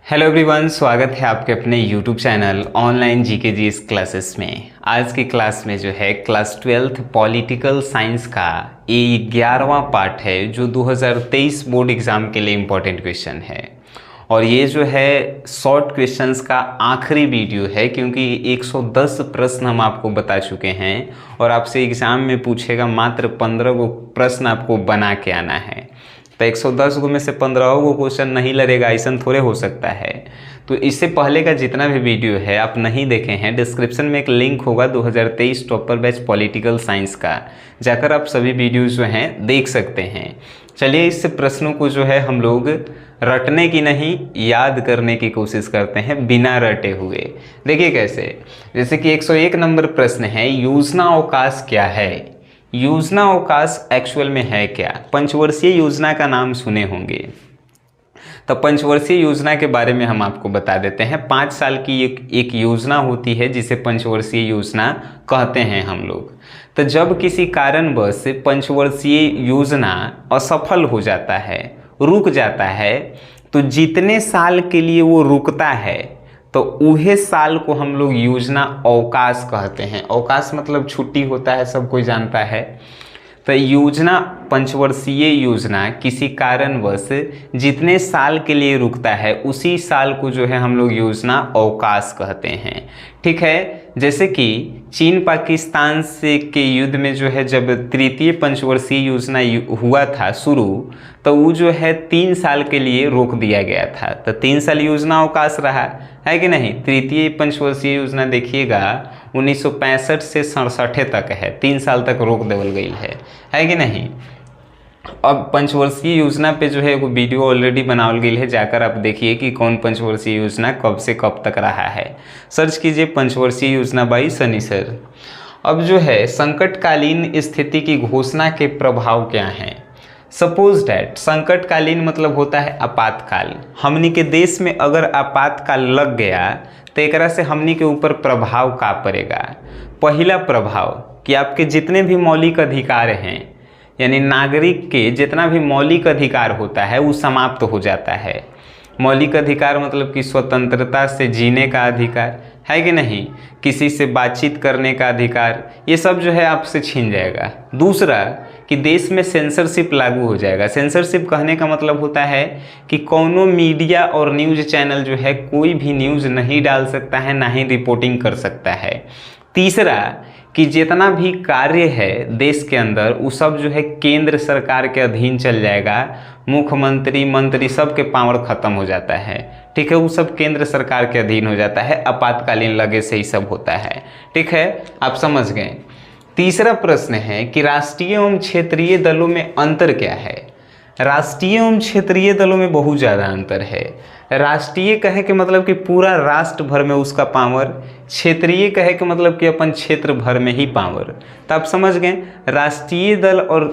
Hello everyone, स्वागत है आपके अपने YouTube channel online GK GS classes में। आज की क्लास में जो है क्लास 12th पॉलिटिकल साइंस का ये 11वां पार्ट है जो 2023 बोर्ड एग्ज़ाम के लिए इम्पोर्टेंट क्वेश्चन है। और ये जो है शॉर्ट क्वेश्चंस का आखिरी वीडियो है क्योंकि 110 प्रश्न हम आपको बता चुके हैं और आपसे एग्ज़ाम में पूछेगा मात्र 15 गो प्रश्न आपको बना के आना है। तो 110 गो में से 15 गो क्वेश्चन नहीं लड़ेगा, ऐसा थोड़े हो सकता है। तो इससे पहले का जितना भी वीडियो है आप नहीं देखे हैं, डिस्क्रिप्शन में एक लिंक होगा 2023 टॉपर बैच पॉलिटिकल साइंस का, जाकर आप सभी वीडियोज़ जो हैं देख सकते हैं। चलिए इस प्रश्नों को जो है हम लोग रटने की नहीं याद करने की कोशिश करते हैं बिना रटे हुए। देखिए कैसे, जैसे कि 101 नंबर प्रश्न है, योजना अवकाश क्या है। योजना अवकाश एक्चुअल में है क्या। पंचवर्षीय योजना का नाम सुने होंगे, तो पंचवर्षीय योजना के बारे में हम आपको बता देते हैं। 5 साल की एक योजना होती है जिसे पंचवर्षीय योजना कहते हैं हम लोग। तो जब किसी कारणवश पंचवर्षीय योजना असफल हो जाता है, रुक जाता है, तो जितने साल के लिए वो रुकता है तो उहे साल को हम लोग योजना अवकाश कहते हैं। अवकाश मतलब छुट्टी होता है, सब कोई जानता है। तो योजना, पंचवर्षीय योजना किसी कारणवश जितने साल के लिए रुकता है उसी साल को जो है हम लोग योजना अवकाश कहते हैं। ठीक है, जैसे कि चीन पाकिस्तान से के युद्ध में जो है जब तृतीय पंचवर्षीय योजना हुआ था शुरू, तो वो जो है 3 साल के लिए रोक दिया गया था। तो 3 साल योजना अवकाश रहा है कि नहीं। तृतीय पंचवर्षीय योजना देखिएगा 1965 से 67 तक है, 3 साल तक रोक देवल गई है कि नहीं। अब पंचवर्षीय योजना पे जो है वो वीडियो ऑलरेडी बनावल गई है, जाकर आप देखिए कि कौन पंचवर्षीय योजना कब से कब तक रहा है। सर्च कीजिए पंचवर्षीय योजना बाई सनी सर। अब जो है संकटकालीन स्थिति की घोषणा के प्रभाव क्या हैं। सपोज डैट, संकटकालीन मतलब होता है आपातकाल। हमनी के देश में अगर आपातकाल लग गया तो एकरा से हमनी के ऊपर प्रभाव का पड़ेगा। पहला प्रभाव कि आपके जितने भी मौलिक अधिकार हैं, यानी नागरिक के जितना भी मौलिक अधिकार होता है वो समाप्त हो जाता है। मौलिक अधिकार मतलब कि स्वतंत्रता से जीने का अधिकार है कि नहीं, किसी से बातचीत करने का अधिकार, ये सब जो है आपसे छीन जाएगा। दूसरा कि देश में सेंसरशिप लागू हो जाएगा। सेंसरशिप कहने का मतलब होता है कि कौनो मीडिया और न्यूज़ चैनल जो है कोई भी न्यूज़ नहीं डाल सकता है, ना ही रिपोर्टिंग कर सकता है। तीसरा कि जितना भी कार्य है देश के अंदर वो सब जो है केंद्र सरकार के अधीन चल जाएगा। मुख्यमंत्री, मंत्री सब के पावर खत्म हो जाता है। ठीक है, वो सब केंद्र सरकार के अधीन हो जाता है। आपातकालीन लगे से ही सब होता है। ठीक है, आप समझ गए। तीसरा प्रश्न है कि राष्ट्रीय एवं क्षेत्रीय दलों में अंतर क्या है। राष्ट्रीय एवं क्षेत्रीय दलों में बहुत ज़्यादा अंतर है। राष्ट्रीय कहे के मतलब कि पूरा राष्ट्र भर में उसका पावर, क्षेत्रीय कहे के मतलब कि अपन क्षेत्र भर में ही पावर। तो आप समझ गए राष्ट्रीय दल और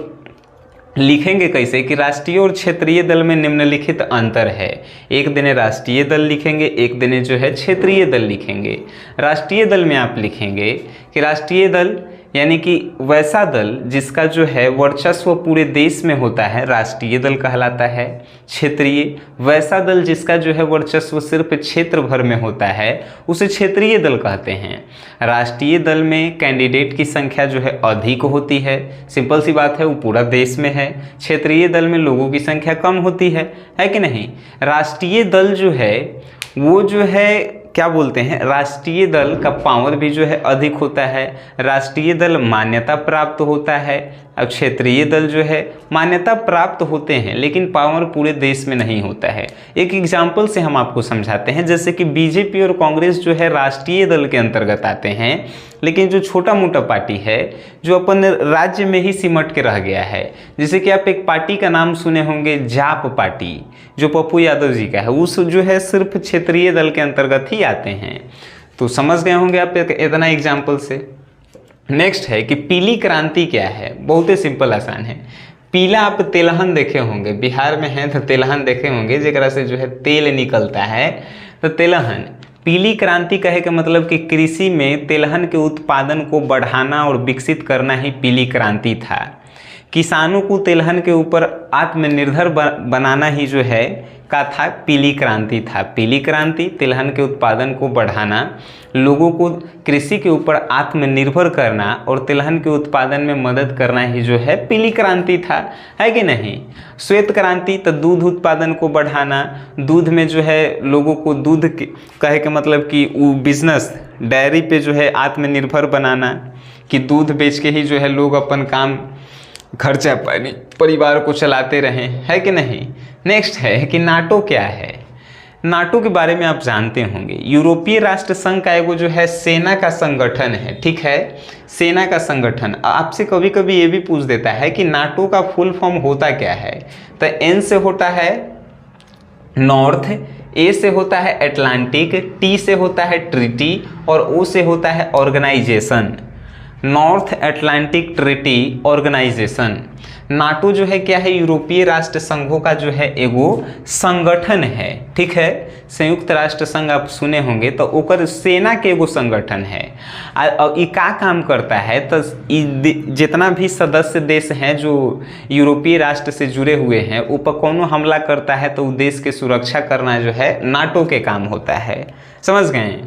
लिखेंगे कैसे कि राष्ट्रीय और क्षेत्रीय दल में निम्नलिखित अंतर है। एक दिन राष्ट्रीय दल लिखेंगे, एक दिन जो है क्षेत्रीय दल लिखेंगे। राष्ट्रीय दल में आप लिखेंगे कि राष्ट्रीय दल यानी कि वैसा दल जिसका जो है वर्चस्व पूरे देश में होता है, राष्ट्रीय दल कहलाता है। क्षेत्रीय वैसा दल जिसका जो है वर्चस्व सिर्फ क्षेत्र भर में होता है, उसे क्षेत्रीय दल कहते हैं। राष्ट्रीय दल में कैंडिडेट की संख्या जो है अधिक होती है, सिंपल सी बात है, वो पूरा देश में है। क्षेत्रीय दल में लोगों की संख्या कम होती है कि नहीं। राष्ट्रीय दल जो है वो जो है क्या बोलते हैं, राष्ट्रीय दल का पावर भी जो है अधिक होता है। राष्ट्रीय दल मान्यता प्राप्त होता है, अब क्षेत्रीय दल जो है मान्यता प्राप्त होते हैं लेकिन पावर पूरे देश में नहीं होता है। एक एग्जाम्पल से हम आपको समझाते हैं, जैसे कि बीजेपी और कांग्रेस जो है राष्ट्रीय दल के अंतर्गत आते हैं, लेकिन जो छोटा मोटा पार्टी है जो अपन राज्य में ही सिमट के रह गया है, जैसे कि आप एक पार्टी का नाम सुने होंगे जाप पार्टी, जो पप्पू यादव जी का है, उस जो है सिर्फ क्षेत्रीय दल के अंतर्गत ही आते हैं। तो समझ गए होंगे आप इतना एग्जाम्पल से। नेक्स्ट है कि पीली क्रांति क्या है। बहुत ही सिंपल आसान है। पीला आप तेलहन देखे होंगे, बिहार में है तो तेलहन देखे होंगे, जेकरा से जो है तेल निकलता है, तो तेलहन। पीली क्रांति कहे का मतलब कि कृषि में तेलहन के उत्पादन को बढ़ाना और विकसित करना ही पीली क्रांति था। किसानों को तिलहन के ऊपर आत्मनिर्भर बनाना ही जो है का था, पीली क्रांति था। पीली क्रांति तिलहन के उत्पादन को बढ़ाना, लोगों को कृषि के ऊपर आत्मनिर्भर करना और तिलहन के उत्पादन में मदद करना ही जो है पीली क्रांति था, है कि नहीं। श्वेत क्रांति तो दूध उत्पादन को बढ़ाना, दूध में जो है लोगों को दूध कहे के मतलब कि वो बिजनेस डेयरी पे जो है आत्मनिर्भर बनाना, कि दूध बेच के ही जो है लोग अपन काम खर्चा पानी परिवार को चलाते रहें, है कि नहीं। नेक्स्ट है कि नाटो क्या है। नाटो के बारे में आप जानते होंगे, यूरोपीय राष्ट्र संघ का एगो जो है सेना का संगठन है, ठीक है, सेना का संगठन। आपसे कभी कभी ये भी पूछ देता है कि नाटो का फुल फॉर्म होता क्या है। तो एन से होता है नॉर्थ, ए से होता है अटलांटिक, टी से होता है ट्रीटी और ओ से होता है organisation. North Atlantic Treaty Organisation. NATO जो है क्या है, यूरोपीय राष्ट्र संघों का जो है एगो संगठन है, ठीक है। संयुक्त राष्ट्र संघ आप सुने होंगे, तो ओकर सेना के एगो संगठन है। ये का काम करता है, तो जितना भी सदस्य देश हैं जो यूरोपीय राष्ट्र से जुड़े हुए हैं, ऊपर कोनो हमला करता है तो देश के सुरक्षा करना जो है नाटो के काम होता है, समझ गए।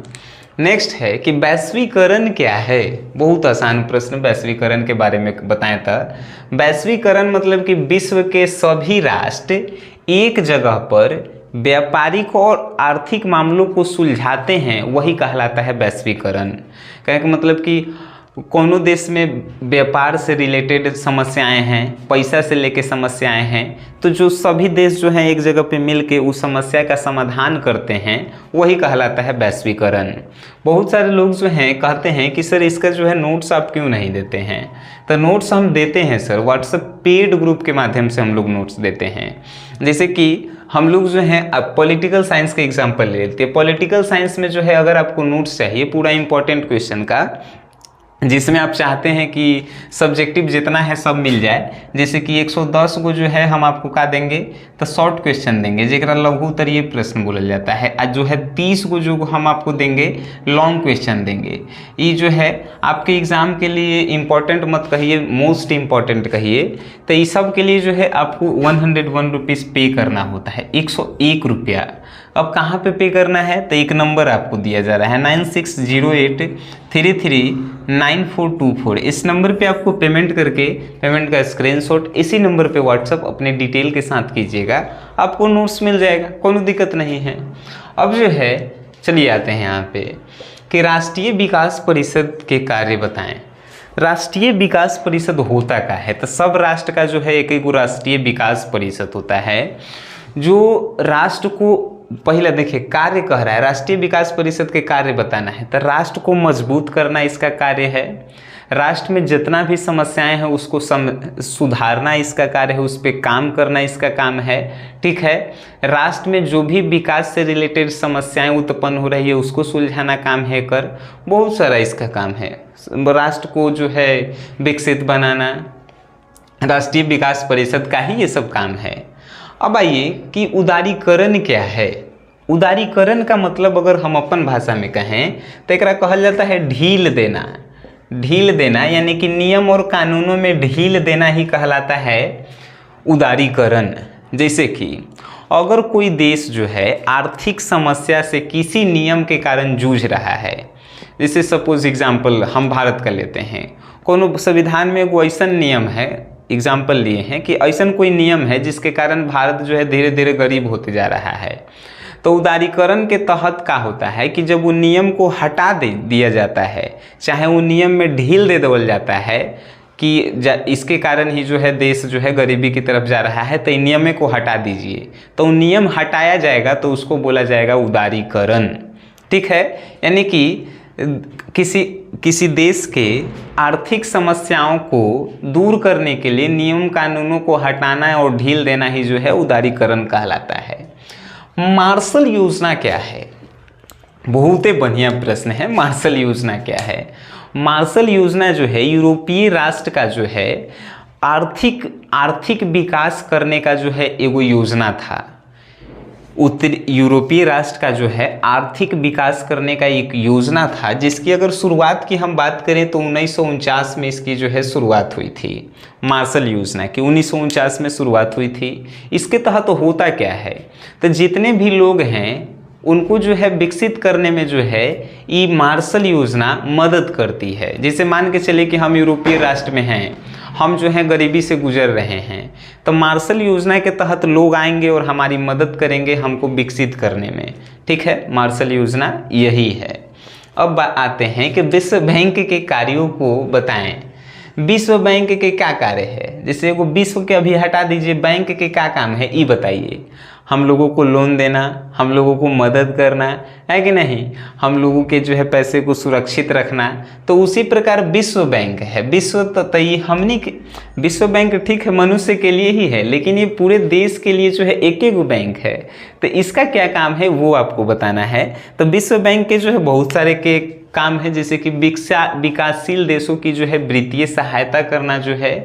नेक्स्ट है कि वैश्वीकरण क्या है। बहुत आसान प्रश्न, वैश्वीकरण के बारे में बताएं तो वैश्वीकरण मतलब कि विश्व के सभी राष्ट्र एक जगह पर व्यापारिक और आर्थिक मामलों को सुलझाते हैं, वही कहलाता है वैश्वीकरण। कहने का मतलब कि कोनो देश में व्यापार से रिलेटेड समस्याएं हैं, पैसा से लेके समस्याएं हैं, तो जो सभी देश जो हैं एक जगह पे मिल के उस समस्या का समाधान करते हैं, वही कहलाता है वैश्वीकरण। बहुत सारे लोग जो हैं कहते हैं कि सर इसका जो है नोट्स आप क्यों नहीं देते हैं। तो नोट्स हम देते हैं सर, व्हाट्सएप पेड ग्रुप के माध्यम से हम लोग नोट्स देते हैं। जैसे कि हम लोग जो हैं अब पॉलिटिकल साइंस के एग्जाम्पल ले लेते हैं। पॉलिटिकल साइंस में जो है अगर आपको नोट्स चाहिए पूरा इंपॉर्टेंट क्वेश्चन का, जिसमें आप चाहते हैं कि सब्जेक्टिव जितना है सब मिल जाए, जैसे कि 110 को जो है हम आपको का देंगे तो शॉर्ट क्वेश्चन देंगे जेकरा लघु उत्तरीय प्रश्न बोला जाता है, आज जो है 30 को जो हम आपको देंगे लॉन्ग क्वेश्चन देंगे। ये जो है आपके एग्जाम के लिए इम्पॉर्टेंट मत कहिए, मोस्ट इम्पॉर्टेंट कहिए। तो इस सब के लिए जो है आपको 101 रुपीज़ पे करना होता है, 101 रुपया। अब कहाँ पे करना है, तो एक नंबर आपको दिया जा रहा है 9608339424। इस नंबर पे आपको पेमेंट करके पेमेंट का स्क्रीनशॉट इसी नंबर पे व्हाट्सअप अपने डिटेल के साथ कीजिएगा, आपको नोट्स मिल जाएगा, कोई दिक्कत नहीं है। अब जो है चलिए आते हैं यहाँ पे कि राष्ट्रीय विकास परिषद के कार्य बताएं। राष्ट्रीय विकास परिषद होता क्या है, तो सब राष्ट्र का जो है एक एक राष्ट्रीय विकास परिषद होता है, जो राष्ट्र को पहले देखिए कार्य कह रहा है। राष्ट्रीय विकास परिषद के कार्य बताना है, तो राष्ट्र को मजबूत करना इसका कार्य है, राष्ट्र में जितना भी समस्याएं हैं उसको सुधारना इसका कार्य है, उस पर काम करना इसका काम है, ठीक है। राष्ट्र में जो भी विकास से रिलेटेड समस्याएं उत्पन्न हो रही है उसको सुलझाना काम है कर, बहुत सारा इसका काम है। राष्ट्र को जो है विकसित बनाना राष्ट्रीय विकास परिषद का ही ये सब काम है। अब आइए कि उदारीकरण क्या है। उदारीकरण का मतलब अगर हम अपन भाषा में कहें तो एक कहल जाता है ढील देना। ढील देना यानी कि नियम और कानूनों में ढील देना ही कहलाता है उदारीकरण। जैसे कि अगर कोई देश जो है आर्थिक समस्या से किसी नियम के कारण जूझ रहा है, जैसे सपोज एग्जाम्पल हम भारत का लेते हैं, कोनो संविधान में कोई ऐसा नियम है, एग्जाम्पल लिए हैं कि ऐसा कोई नियम है जिसके कारण भारत जो है धीरे धीरे गरीब होते जा रहा है, तो उदारीकरण के तहत क्या होता है कि जब वो नियम को हटा दिया जाता है, चाहे वो नियम में ढील दे देवल जाता है कि इसके कारण ही जो है देश जो है गरीबी की तरफ जा रहा है, तो इन नियम को हटा दीजिए, तो नियम हटाया जाएगा तो उसको बोला जाएगा उदारीकरण, ठीक है। यानी कि किसी देश के आर्थिक समस्याओं को दूर करने के लिए नियम कानूनों को हटाना और ढील देना ही जो है उदारीकरण कहलाता है। मार्शल योजना क्या है, बहुत ही बढ़िया प्रश्न है। मार्शल योजना क्या है? मार्शल योजना जो है यूरोपीय राष्ट्र का जो है आर्थिक विकास करने का जो है एगो योजना था। उत्तरी यूरोपीय राष्ट्र का जो है आर्थिक विकास करने का एक योजना था, जिसकी अगर शुरुआत की हम बात करें तो 1949 में इसकी जो है शुरुआत हुई थी। मार्शल योजना की 1949 में शुरुआत हुई थी। इसके तहत होता क्या है, तो जितने भी लोग हैं उनको जो है विकसित करने में जो है ये मार्शल योजना मदद करती है। जैसे मान के चले कि हम यूरोपीय राष्ट्र में हैं, हम जो है गरीबी से गुजर रहे हैं, तो मार्शल योजना के तहत लोग आएंगे और हमारी मदद करेंगे हमको विकसित करने में। ठीक है, मार्शल योजना यही है। अब आते हैं कि विश्व बैंक के कार्यों को बताएं। विश्व बैंक के क्या कार्य है, जैसे वो विश्व के अभी हटा दीजिए, बैंक के क्या काम है ये बताइए। हम लोगों को लोन देना, हम लोगों को मदद करना है कि नहीं, हम लोगों के जो है पैसे को सुरक्षित रखना। तो उसी प्रकार विश्व बैंक है। विश्व तो ये हमनी के विश्व बैंक ठीक है मनुष्य के लिए ही है, लेकिन ये पूरे देश के लिए जो है एक एक बैंक है। तो इसका क्या काम है वो आपको बताना है। तो विश्व बैंक के जो है बहुत सारे के काम है, जैसे कि विकासशील देशों की जो है वित्तीय सहायता करना जो है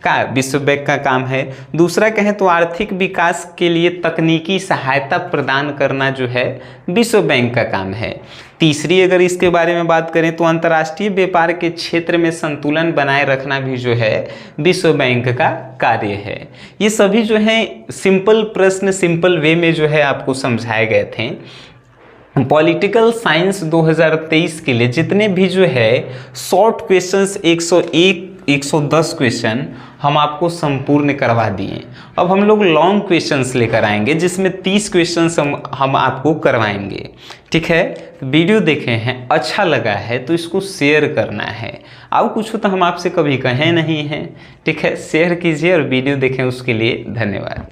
का विश्व बैंक का काम है। दूसरा कहें तो आर्थिक विकास के लिए तकनीकी सहायता प्रदान करना जो है विश्व बैंक का काम है। तीसरी अगर इसके बारे में बात करें तो अंतर्राष्ट्रीय व्यापार के क्षेत्र में संतुलन बनाए रखना भी जो है विश्व बैंक का कार्य है। ये सभी जो है सिंपल प्रश्न सिंपल वे में जो है आपको समझाए गए थे। पॉलिटिकल साइंस 2023 के लिए जितने भी जो है शॉर्ट क्वेश्चंस 110 क्वेश्चन हम आपको संपूर्ण करवा दिए। अब हम लोग लॉन्ग क्वेश्चंस लेकर आएंगे जिसमें 30 क्वेश्चंस हम आपको करवाएंगे। ठीक है, वीडियो देखे हैं, अच्छा लगा है तो इसको शेयर करना है। अब कुछ तो हम आपसे कभी कहे नहीं हैं। ठीक है, शेयर कीजिए और वीडियो देखें, उसके लिए धन्यवाद।